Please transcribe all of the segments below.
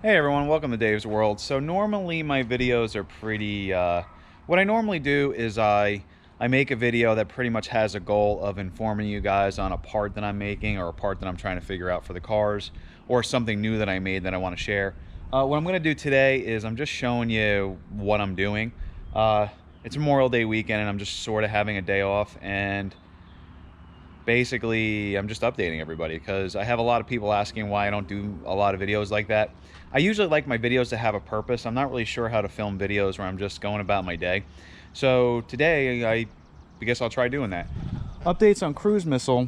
Hey everyone, welcome to Dave's World. So normally my videos are pretty, what I normally do is I make a video that pretty much has a goal of informing you guys on a part that I'm making or a part that I'm trying to figure out for the cars or something new that I made that I want to share. What I'm going to do today is I'm just showing you what I'm doing. It's Memorial Day weekend and I'm just sort of having a day off, and basically I'm just updating everybody because I have a lot of people asking why I don't do a lot of videos like that. I usually like my videos to have a purpose. I'm not really sure how to film videos where I'm just going about my day. So today I guess I'll try doing that. Updates on Cruise Missile.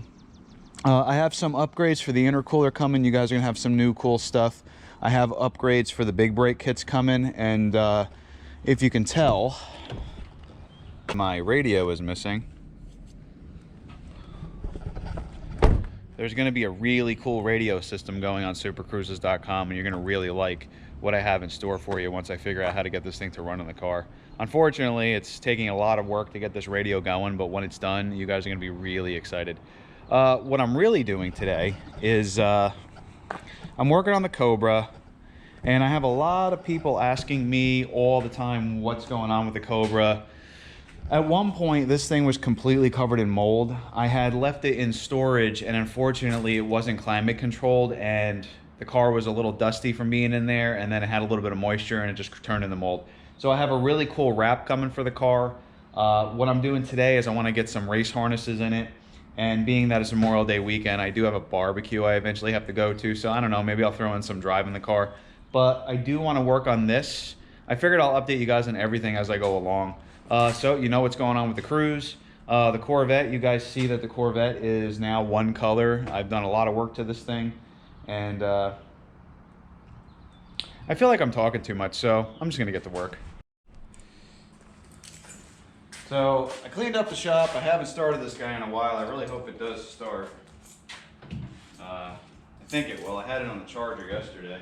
I have some upgrades for the intercooler coming. You guys are gonna have some new cool stuff. I have upgrades for the big brake kits coming, and if you can tell, my radio is missing. There's going to be a really cool radio system going on supercruises.com, and you're going to really like what I have in store for you once I figure out how to get this thing to run in the car. Unfortunately, it's taking a lot of work to get this radio going, but when it's done, you guys are going to be really excited. What I'm really doing today is I'm working on the Cobra, and I have a lot of people asking me all the time what's going on with the Cobra. At one point, this thing was completely covered in mold. I had left it in storage, and unfortunately, it wasn't climate controlled, and the car was a little dusty from being in there, and then it had a little bit of moisture, and it just turned into mold. So I have a really cool wrap coming for the car. What I'm doing today is I want to get some race harnesses in it, and being that it's Memorial Day weekend, I do have a barbecue I eventually have to go to, so I don't know, maybe I'll throw in some drive in the car. But I do want to work on this. I figured I'll update you guys on everything as I go along. So you know what's going on with the Cruise. The Corvette, you guys see that the Corvette is now one color. I've done a lot of work to this thing, and I feel like I'm talking too much, so I'm just gonna get to work. So I cleaned up the shop. I haven't started this guy in a while. I really hope it does start. I think it will. I had it on the charger yesterday.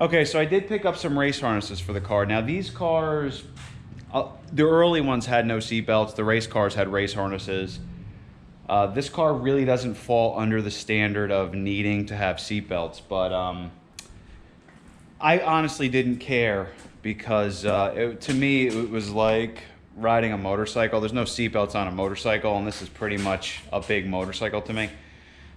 Okay, so I did pick up some race harnesses for the car. Now these cars, the early ones had no seat belts. The race cars had race harnesses. This car really doesn't fall under the standard of needing to have seat belts, but I honestly didn't care because to me it was like riding a motorcycle. There's no seat belts on a motorcycle, and this is pretty much a big motorcycle to me.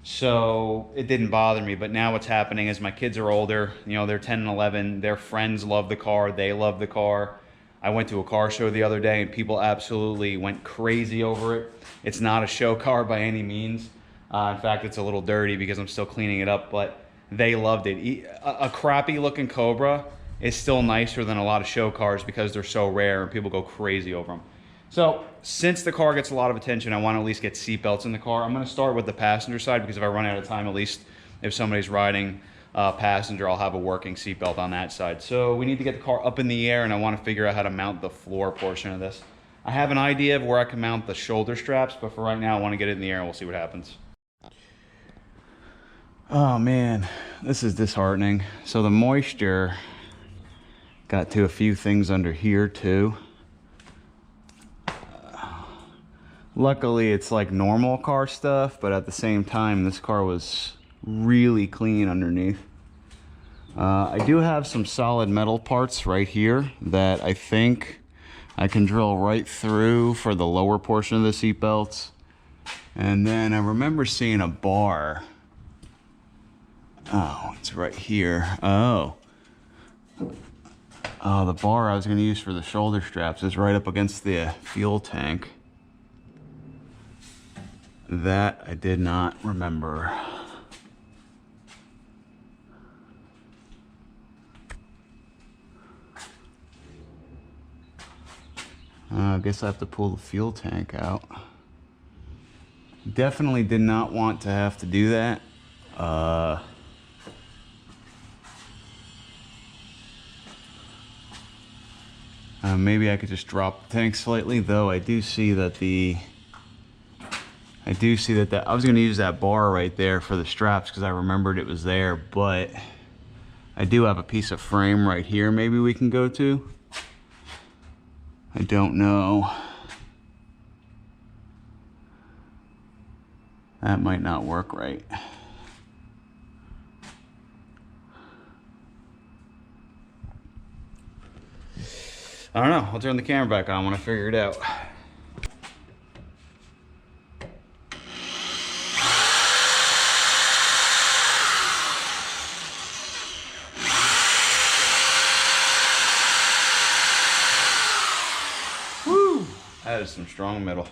So it didn't bother me. But now what's happening is my kids are older, you know, they're 10 and 11, their friends love the car, they love the car. I went to a car show the other day and people absolutely went crazy over it. It's not a show car by any means. In fact, it's a little dirty because I'm still cleaning it up, but they loved it. A crappy looking Cobra is still nicer than a lot of show cars because they're so rare and people go crazy over them. So since the car gets a lot of attention, I want to at least get seat belts in the car. I'm going to start with the passenger side because if I run out of time, at least if somebody's riding passenger, I'll have a working seat belt on that side. So we need to get the car up in the air, and I want to figure out how to mount the floor portion of this. I have an idea of where I can mount the shoulder straps, but for right now I want to get it in the air and we'll see what happens. Oh man, this is disheartening. So the moisture got to a few things under here too. Luckily it's like normal car stuff, but at the same time this car was really clean underneath. I do have some solid metal parts right here that I think I can drill right through for the lower portion of the seat belts. And then I remember seeing a bar. Oh, it's right here. Oh, the bar I was going to use for the shoulder straps is right up against the fuel tank. That I did not remember. I guess I have to pull the fuel tank out. Definitely did not want to have to do that. Maybe I could just drop the tank slightly, though I do see that I was going to use that bar right there for the straps because I remembered it was there, but I do have a piece of frame right here maybe we can go to. I don't know. That might not work right. I don't know. I'll turn the camera back on when I figure it out. Woo! That is some strong metal.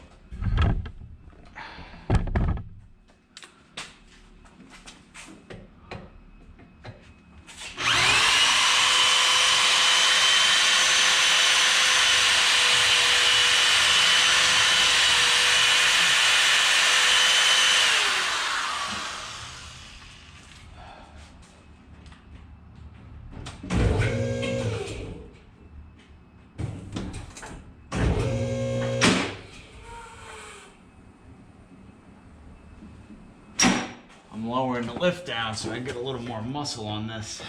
I'm lowering the lift down so I can get a little more muscle on this.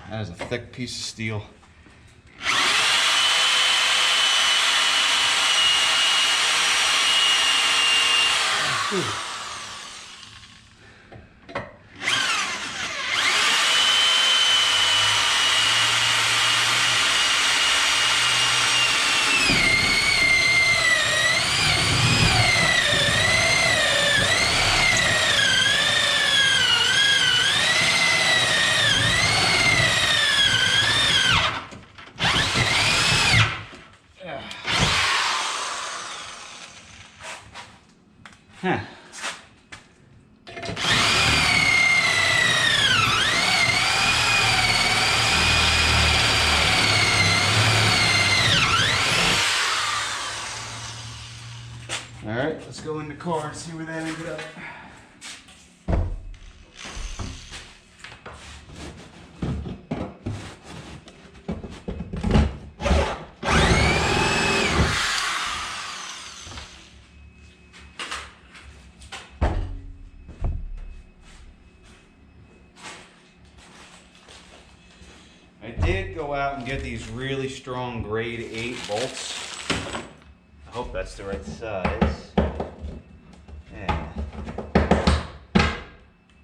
That is a thick piece of steel. Whew. Huh. All right, let's go in the car and see where that ended up. I did go out and get these really strong grade 8 bolts. I hope that's the right size. Yeah.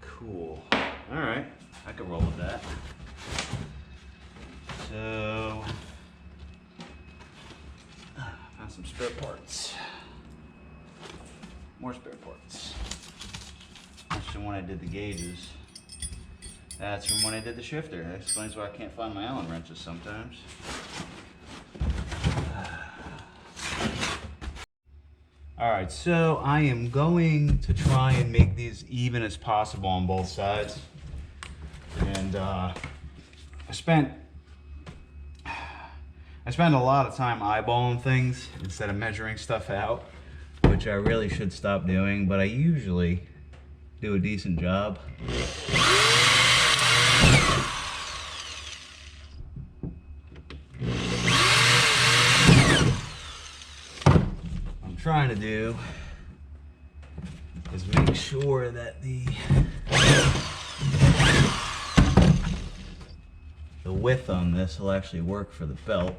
Cool. Alright, I can roll with that. So, found some spare parts. More spare parts. from when I did the gauges. That's from when I did the shifter. That explains why I can't find my Allen wrenches sometimes. Alright, so I am going to try and make these even as possible on both sides. And I spent a lot of time eyeballing things instead of measuring stuff out, which I really should stop doing, but I usually do a decent job. What I'm trying to do is make sure that the width on this will actually work for the belt.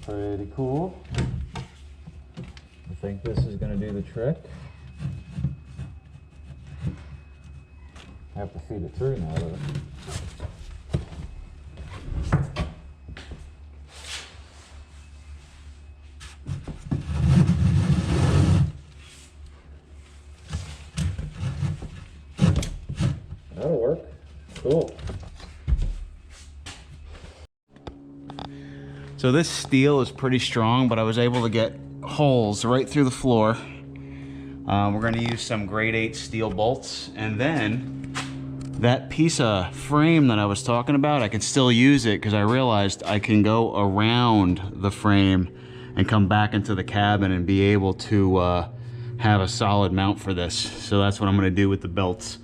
Pretty cool. I think this is going to do the trick. I have to feed it through now, though. That'll work. Cool. So this steel is pretty strong, but I was able to get holes right through the floor. We're going to use some grade 8 steel bolts, and then that piece of frame that I was talking about, I can still use it because I realized I can go around the frame and come back into the cabin and be able to have a solid mount for this. So that's what I'm going to do with the belts.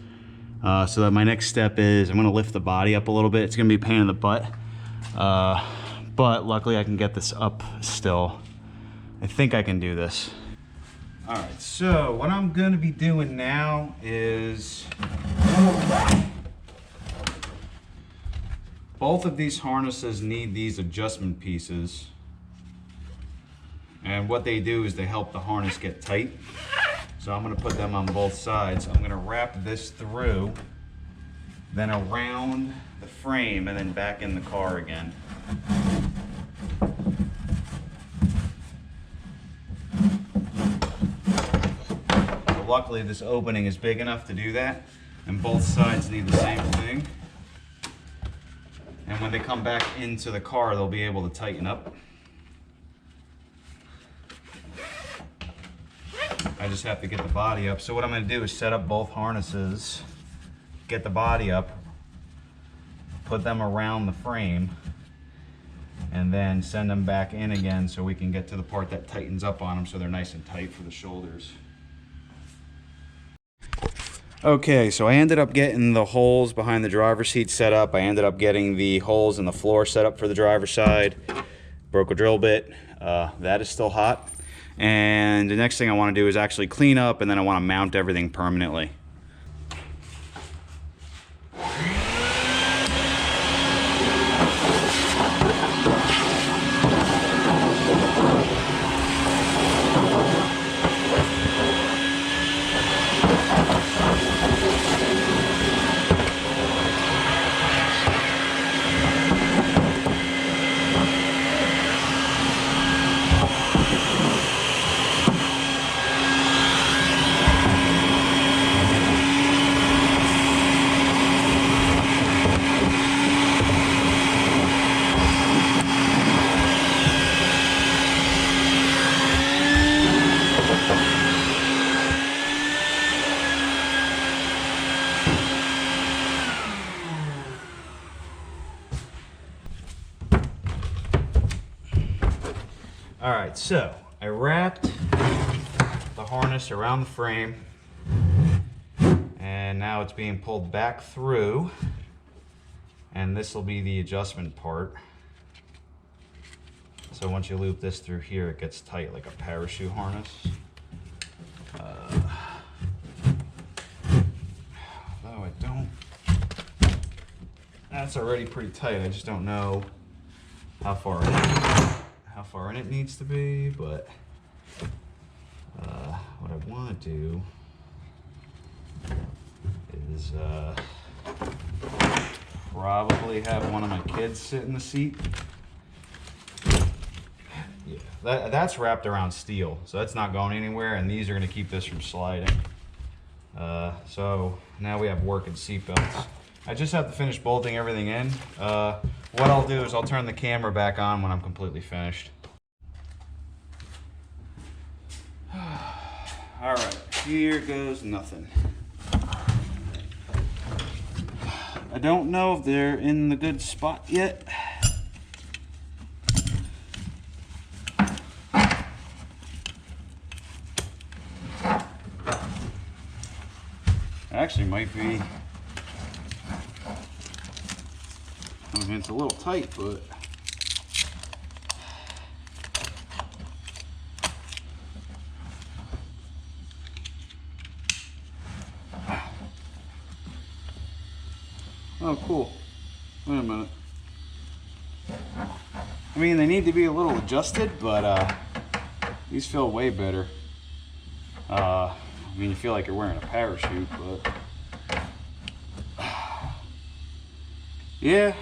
So that my next step is I'm going to lift the body up a little bit. It's going to be a pain in the butt. But luckily I can get this up still. I think I can do this. All right, so what I'm gonna be doing now is both of these harnesses need these adjustment pieces. And what they do is they help the harness get tight. So I'm gonna put them on both sides. I'm gonna wrap this through, then around the frame, and then back in the car again. Luckily, this opening is big enough to do that, and both sides need the same thing. And when they come back into the car, they'll be able to tighten up. I just have to get the body up. So what I'm going to do is set up both harnesses, get the body up, put them around the frame, and then send them back in again so we can get to the part that tightens up on them so they're nice and tight for the shoulders. Okay, so I ended up getting the holes behind the driver's seat set up. I ended up getting the holes in the floor set up for the driver's side. Broke a drill bit. That is still hot. And the next thing I want to do is actually clean up, and then I want to mount everything permanently. All right, so I wrapped the harness around the frame, and now it's being pulled back through, and this will be the adjustment part. So once you loop this through here, it gets tight like a parachute harness. Though I don't, that's already pretty tight. I just don't know how far in it needs to be, but what I want to do is probably have one of my kids sit in the seat. Yeah, that's wrapped around steel, so that's not going anywhere, and these are going to keep this from sliding. So now we have working seat belts. I just have to finish bolting everything in. What I'll do is I'll turn the camera back on when I'm completely finished. All right, here goes nothing. I don't know if they're in the good spot yet. Actually might be, I mean, it's a little tight, but oh, cool. Wait a minute. I mean, they need to be a little adjusted, but these feel way better. I mean, you feel like you're wearing a parachute, but yeah.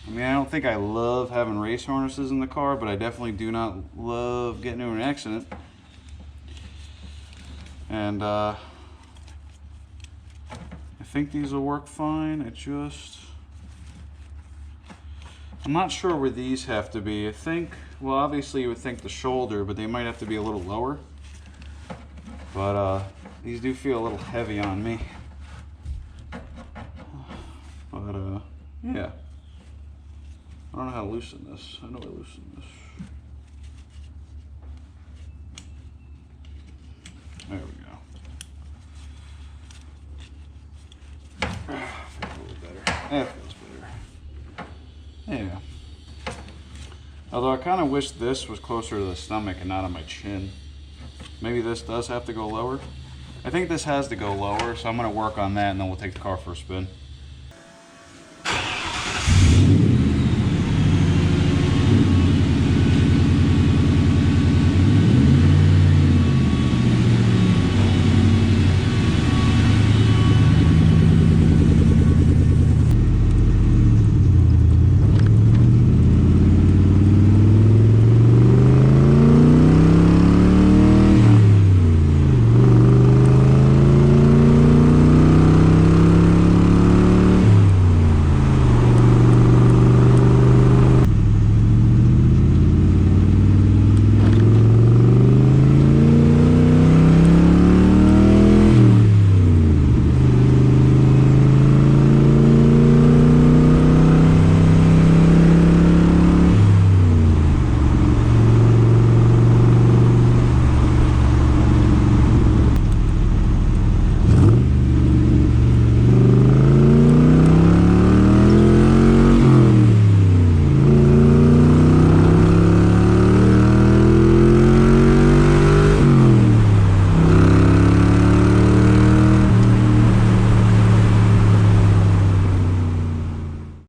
I mean, I don't think I love having race harnesses in the car, but I definitely do not love getting into an accident. And I think these will work fine. I'm not sure where these have to be. I think, well, obviously you would think the shoulder, but they might have to be a little lower. But these do feel a little heavy on me. But yeah. I don't know how to loosen this. I know I loosen this. There we go. Feels a little better. That feels better. Yeah. Although I kind of wish this was closer to the stomach and not on my chin. Maybe this does have to go lower. I think this has to go lower, so I'm going to work on that and then we'll take the car for a spin.